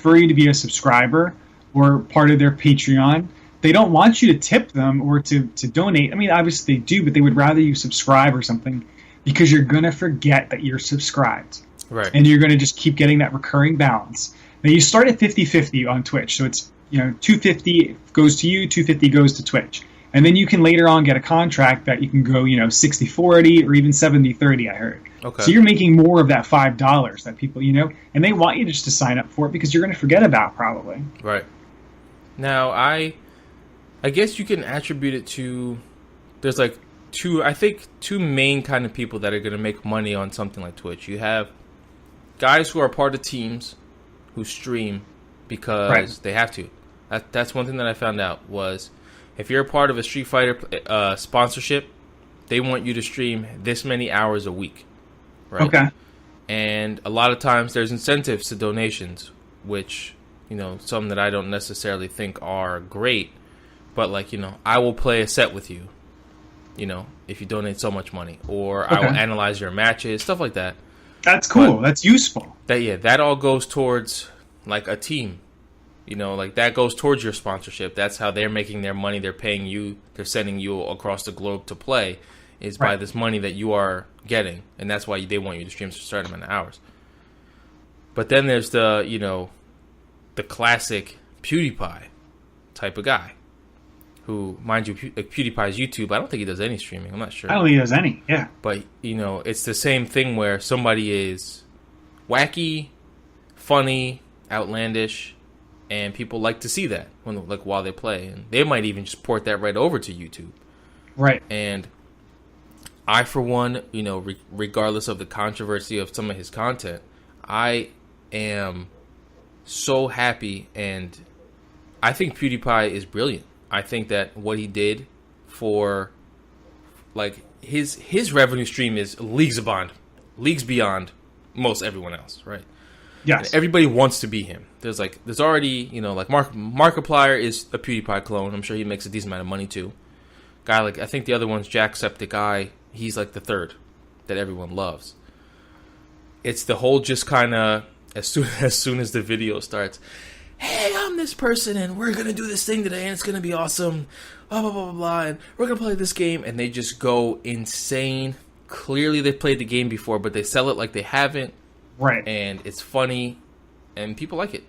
prefer you to be a subscriber or part of their Patreon. They don't want you to tip them or to donate. I mean, obviously they do, but they would rather you subscribe or something because you're going to forget that you're subscribed. Right. And you're going to just keep getting that recurring balance. Now, you start at 50-50 on Twitch. So it's, 250 goes to you, 250 goes to Twitch. And then you can later on get a contract that you can go, 60-40 or even 70-30, I heard. Okay. So you're making more of that $5 that people, and they want you just to sign up for it because you're going to forget about probably. Right. Now, I guess you can attribute it to, there's like two main kind of people that are going to make money on something like Twitch. You have guys who are part of teams who stream because they have to. That's one thing that I found out was if you're a part of a Street Fighter sponsorship, they want you to stream this many hours a week. Right? Okay. And a lot of times there's incentives to donations, which, some that I don't necessarily think are great. But like, I will play a set with you, if you donate so much money. Or I will analyze your matches, stuff like that. That's cool. But that's useful. That all goes towards like a team. Like that goes towards your sponsorship. That's how they're making their money. They're paying you. They're sending you across the globe to play is by this money that you are getting. And that's why they want you to stream a certain amount of hours. But then there's the classic PewDiePie type of guy who, mind you, PewDiePie's YouTube. I don't think he does any streaming. I'm not sure. I don't think he does any, yeah. But, it's the same thing where somebody is wacky, funny, outlandish, and people like to see that while they play. And they might even just port that right over to YouTube. Right. And I, for one, regardless of the controversy of some of his content, I am so happy, and I think PewDiePie is brilliant. I think that what he did for, like, his revenue stream is leagues beyond most everyone else, right? Yes. And everybody wants to be him. There's already, like Markiplier is a PewDiePie clone. I'm sure he makes a decent amount of money too. Guy I think the other one's Jacksepticeye. He's like the third that everyone loves. It's the whole just kind of as soon as the video starts, hey, I'm this person and we're gonna do this thing today and it's gonna be awesome, blah blah blah blah blah, and we're gonna play this game, and they just go insane. Clearly they've played the game before, but they sell it like they haven't. Right. And it's funny, and people like it.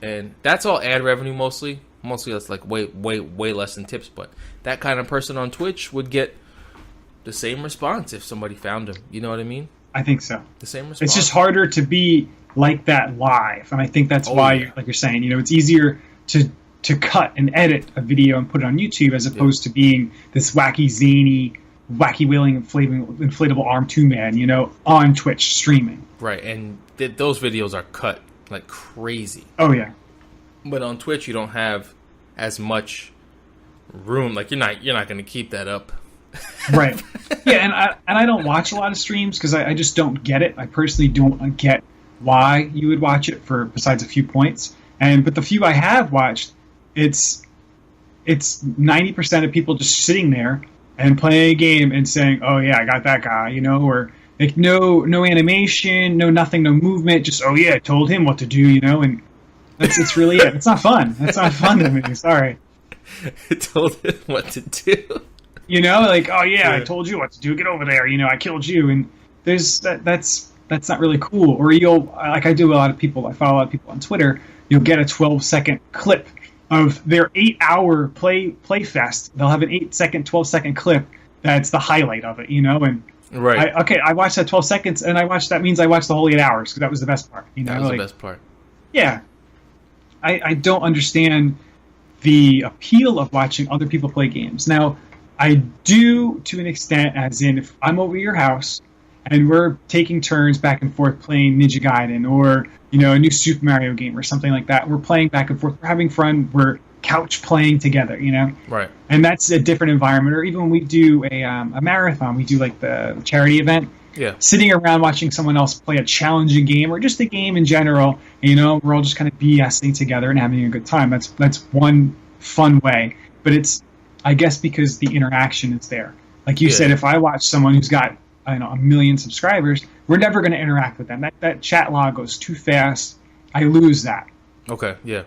And that's all ad revenue mostly. Mostly that's like way less than tips, but that kind of person on Twitch would get the same response if somebody found him. You know what I mean? I think so. The same response. It's just harder to be like that live, and I think that's why, like you're saying, it's easier to cut and edit a video and put it on YouTube as opposed to being this wacky, zany, wacky wheeling, inflatable arm 2-man, on Twitch streaming. Right, and those videos are cut like crazy. Oh yeah. But on Twitch, you don't have as much room. Like you're not going to keep that up. Right. Yeah, and I don't watch a lot of streams because I just don't get it. I personally don't get why you would watch it besides a few points. But the few I have watched, it's 90% of people just sitting there and playing a game and saying, "Oh yeah, I got that guy," or like no animation, no nothing, no movement, just "Oh yeah, I told him what to do," and it's really it. It's not fun. It's not fun to me. Sorry. I told him what to do. Like, "Oh yeah, I told you what to do. Get over there. I killed you." And there's that's not really cool. Or I do a lot of people. I follow a lot of people on Twitter. You'll get a 12-second clip of their 8-hour play fest. They'll have an 8-second, 12-second clip that's the highlight of it, and right. I watched that 12 seconds, and that means I watched the whole 8 hours because that was the best part. That was the best part. Yeah, I don't understand the appeal of watching other people play games. Now, I do to an extent, as in if I'm over your house and we're taking turns back and forth playing Ninja Gaiden or a new Super Mario game or something like that. We're playing back and forth. We're having fun. We're couch playing together, Right. And that's a different environment. Or even when we do a marathon, we do like the charity event. Yeah. Sitting around watching someone else play a challenging game or just a game in general, we're all just kind of BSing together and having a good time. That's one fun way. But it's, I guess, because the interaction is there. Like you said, if I watch someone who's got, 1 million subscribers, we're never going to interact with them. That chat log goes too fast. I lose that. Okay, yeah.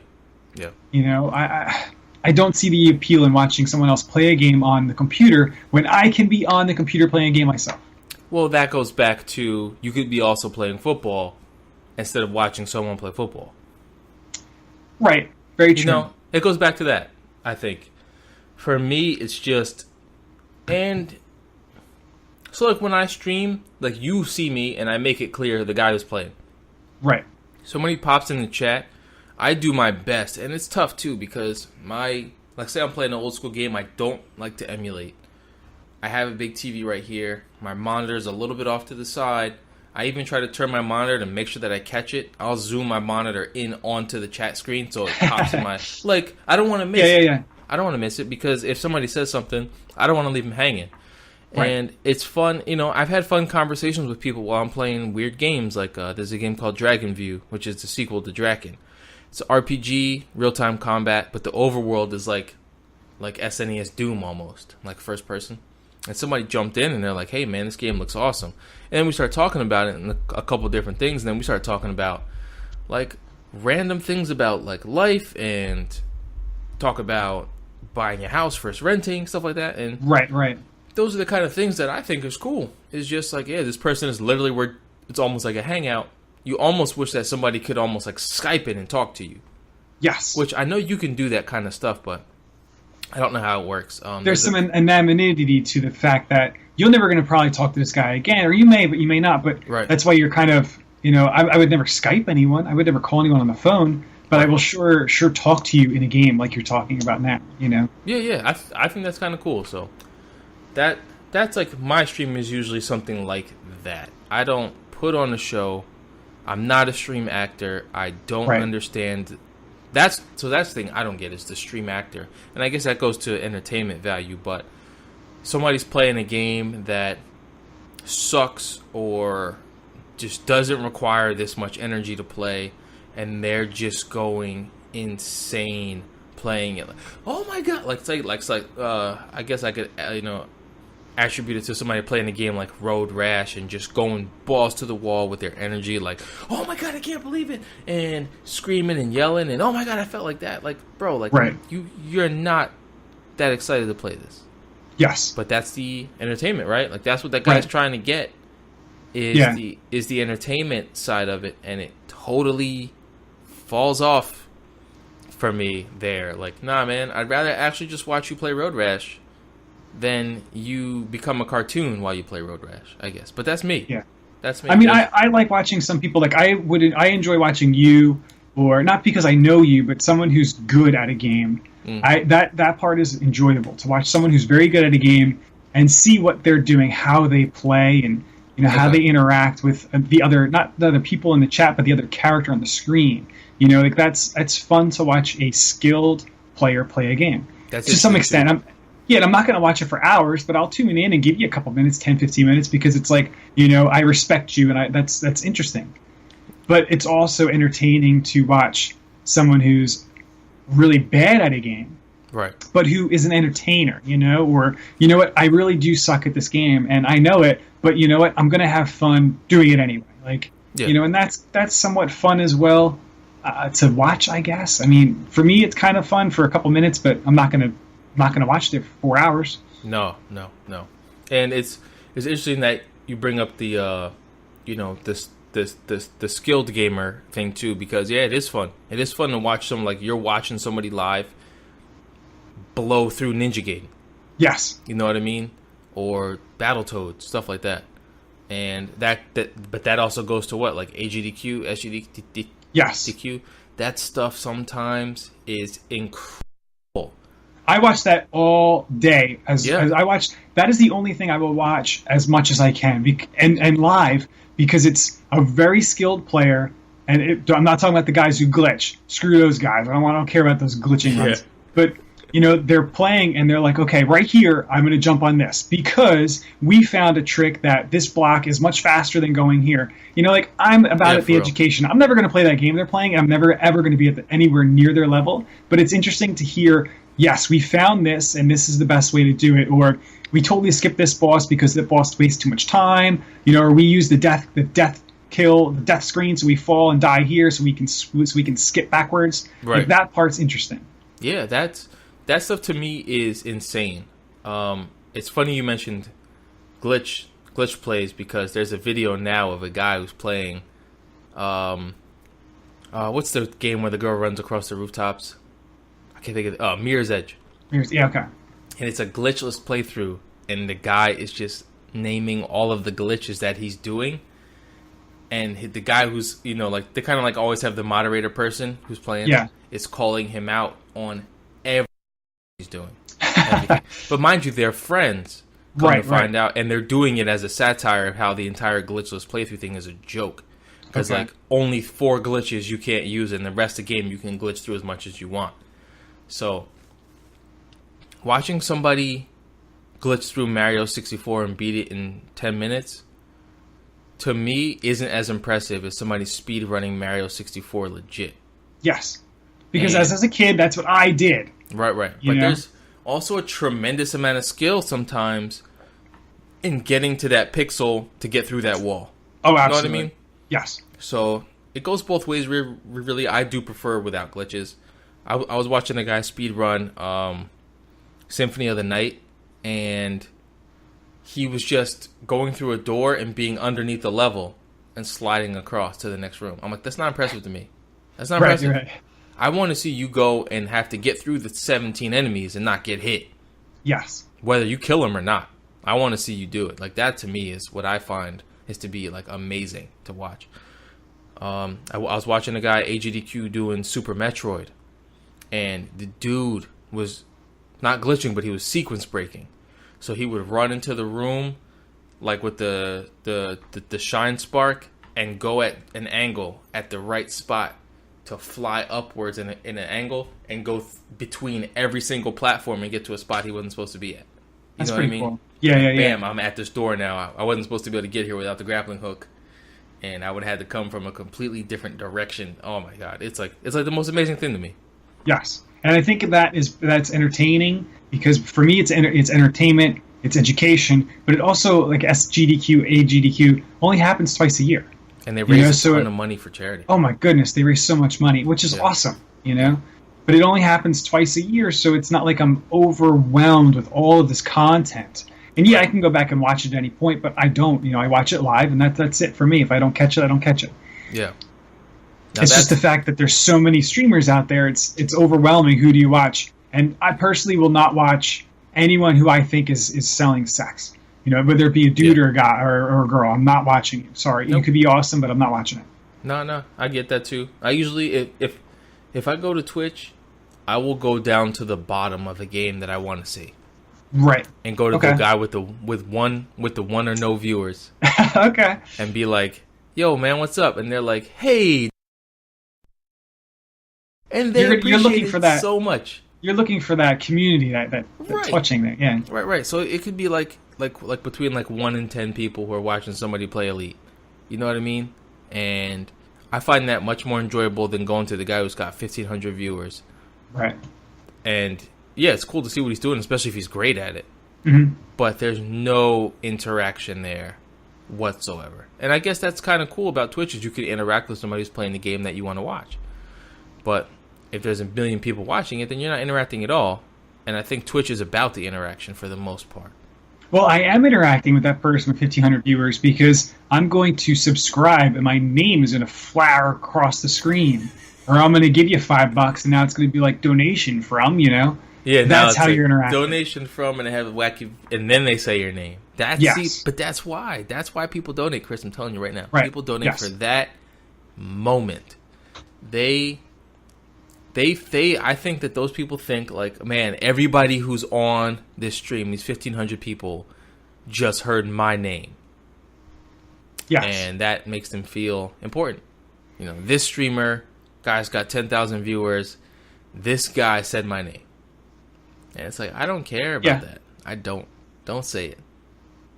Yeah. You know, I don't see the appeal in watching someone else play a game on the computer when I can be on the computer playing a game myself. Well, that goes back to you could be also playing football instead of watching someone play football. Right. Very true. You know, it goes back to that, I think. For me, it's just... And... So, like, when I stream, like, you see me and I make it clear the guy who's playing. Right. So when he pops in the chat, I do my best. And it's tough, too, because like, say I'm playing an old school game I don't like to emulate. I have a big TV right here. My monitor is a little bit off to the side. I even try to turn my monitor to make sure that I catch it. I'll zoom my monitor in onto the chat screen so it pops in my... Like, I don't want to miss it. Yeah. I don't want to miss it because if somebody says something, I don't want to leave them hanging. Right. And it's fun. You know, I've had fun conversations with people while I'm playing weird games. Like, there's a game called Dragon View, which is the sequel to Draken. It's RPG, real-time combat, but the overworld is like SNES Doom almost, like first person. And somebody jumped in and they're like, hey, man, this game looks awesome. And then we start talking about it and a couple different things. And then we start talking about, like, random things about, like, life and talk about buying a house versus renting, stuff like that. And right. Those are the kind of things that I think is cool. It's just like, yeah, this person is literally where it's almost like a hangout. You almost wish that somebody could almost, like, Skype in and talk to you. Yes. Which I know you can do that kind of stuff, but I don't know how it works. There's some anonymity to the fact that you're never going to probably talk to this guy again, or you may, but you may not. But right. That's why you're kind of, you know, I would never Skype anyone. I would never call anyone on the phone, but I will sure talk to you in a game like you're talking about now, you know? Yeah. I think that's kind of cool. So that's like my stream is usually something like that. I don't put on a show. I'm not a stream actor. I don't understand... That's the thing I don't get is the stream actor. And I guess that goes to entertainment value, but somebody's playing a game that sucks or just doesn't require this much energy to play, and they're just going insane playing it. Like, oh my god! I guess I could attribute it to somebody playing a game like Road Rash and just going balls to the wall with their energy, like, oh my god, I can't believe it, and screaming and yelling, and oh my god, I felt like that. Like, bro, like, you're not that excited to play this. Yes. But that's the entertainment, right? Like, that's what that guy's trying to get is the entertainment side of it, and it totally falls off for me there. Like, nah, man, I'd rather actually just watch you play Road Rash then you become a cartoon while you play Road Rash, I guess. But that's me. Yeah. That's me. I mean, I like watching some people, like, I enjoy watching you, or not because I know you, but someone who's good at a game. That part is enjoyable, to watch someone who's very good at a game and see what they're doing, how they play, and, you know, how they interact with the other, not the other people in the chat, but the other character on the screen. You know, like, that's fun to watch a skilled player play a game. That's to some extent. And I'm not going to watch it for hours, but I'll tune in and give you a couple minutes, 10, 15 minutes, because it's like, you know, I respect you, and that's interesting. But it's also entertaining to watch someone who's really bad at a game, right? But who is an entertainer, you know, or, you know what, I really do suck at this game, and I know it, but you know what, I'm going to have fun doing it anyway. Like, you know, and that's somewhat fun as well to watch, I guess. I mean, for me, it's kind of fun for a couple minutes, but I'm not going to watch it for 4 hours. No. And it's interesting that you bring up the the skilled gamer thing too, because it is fun. It is fun to watch some, like, you're watching somebody live blow through Ninja Gaiden. Yes. You know what I mean? Or Battletoads, stuff like that. And but that also goes to what? Like AGDQ, SGDQ? Yes. DQ? That stuff sometimes is incredible. I watch that all day. As I watch, that is the only thing I will watch as much as I can, and live, because it's a very skilled player. And I'm not talking about the guys who glitch. Screw those guys. I don't care about those glitching ones. But, you know, they're playing and they're like, okay, right here, I'm going to jump on this because we found a trick that this block is much faster than going here. You know, like, I'm about at the education. I'm never going to play that game they're playing. I'm never, ever going to be anywhere near their level. But it's interesting to hear, yes, we found this, and this is the best way to do it. Or we totally skipped this boss because the boss wastes too much time. You know, or we use the death kill the death screen, so we fall and die here, so we can skip backwards. Right. Like, that part's interesting. Yeah, that stuff to me is insane. It's funny you mentioned glitch plays, because there's a video now of a guy who's playing what's the game where the girl runs across the rooftops? I can't think of it. Oh, Mirror's Edge. Yeah, okay. And it's a glitchless playthrough, and the guy is just naming all of the glitches that he's doing. And the guy who's, like, they kind of like always have the moderator person who's playing. Yeah. Is calling him out on everything he's doing. Everything. But mind you, they're friends. Come to find out, and they're doing it as a satire of how the entire glitchless playthrough thing is a joke. Because like only 4 glitches you can't use, and the rest of the game you can glitch through as much as you want. So watching somebody glitch through Mario 64 and beat it in 10 minutes, to me, isn't as impressive as somebody speed running Mario 64 legit. Yes, because as a kid, that's what I did. Right. But there's also a tremendous amount of skill sometimes in getting to that pixel to get through that wall. Oh, absolutely. You know what I mean? Yes. So it goes both ways. Really, I do prefer without glitches. I was watching a guy speed run Symphony of the Night, and he was just going through a door and being underneath the level and sliding across to the next room. I'm like, that's not impressive to me. That's not impressive. Right. I want to see you go and have to get through the 17 enemies and not get hit. Yes. Whether you kill them or not. I want to see you do it. Like, that to me is what I find is to be, like, amazing to watch. I was watching a guy, AGDQ, doing Super Metroid. And the dude was not glitching, but he was sequence breaking. So he would run into the room, like with the shine spark, and go at an angle at the right spot to fly upwards in an angle and go between every single platform and get to a spot he wasn't supposed to be at. You know what I mean? Cool. Yeah. Bam, I'm at this door now. I wasn't supposed to be able to get here without the grappling hook. And I would have had to come from a completely different direction. Oh my god. It's like the most amazing thing to me. Yes. And I think that's entertaining, because for me it's entertainment, it's education, but it also, like SGDQ, AGDQ, only happens twice a year. And they raise a ton of money for charity. Oh my goodness, they raise so much money, which is awesome, But it only happens twice a year, so it's not like I'm overwhelmed with all of this content. And I can go back and watch it at any point, but I don't. I watch it live, and that's it for me. If I don't catch it, I don't catch it. Yeah. Now it's just the fact that there's so many streamers out there. It's overwhelming. Who do you watch? And I personally will not watch anyone who I think is selling sex. Whether it be a dude or a guy or a girl. I'm not watching it. Sorry. Nope. You could be awesome, but I'm not watching it. No, I get that too. I usually, if I go to Twitch, I will go down to the bottom of the game that I want to see. Right. And go to the guy with the one or no viewers. Okay. And be like, "Yo, man, what's up?" And they're like, "Hey." And they appreciate you're looking for that so much. You're looking for that community, that touching that, yeah. Right. So it could be like between 1 and 10 people who are watching somebody play Elite. You know what I mean? And I find that much more enjoyable than going to the guy who's got 1,500 viewers. Right. And yeah, it's cool to see what he's doing, especially if he's great at it. Mm-hmm. But there's no interaction there whatsoever. And I guess that's kind of cool about Twitch, is you can interact with somebody who's playing the game that you want to watch. But if there's a billion people watching it, then you're not interacting at all. And I think Twitch is about the interaction for the most part. Well, I am interacting with that person with 1,500 viewers, because I'm going to subscribe and my name is going to flare across the screen. Or I'm going to give you $5 and now it's going to be like donation from, Yeah, that's how you're interacting. Donation from, and they have a wacky, and then they say your name. But that's why. That's why people donate, Chris. I'm telling you right now. Right. People donate for that moment. I think that those people think, like, man, everybody who's on this stream, these 1,500 people, just heard my name. Yes. And that makes them feel important. This streamer, guy's got 10,000 viewers. This guy said my name. And it's like, I don't care about that. I don't. Don't say it.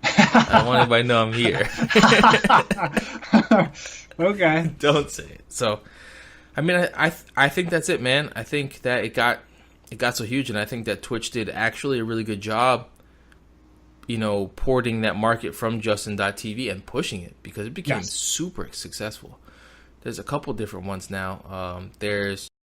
I don't want anybody to know I'm here. Okay. Don't say it. So, I mean, I think that's it, man. I think that it got so huge, and I think that Twitch did actually a really good job porting that market from Justin.tv and pushing it because it became Yes. super successful. There's a couple different ones now. There's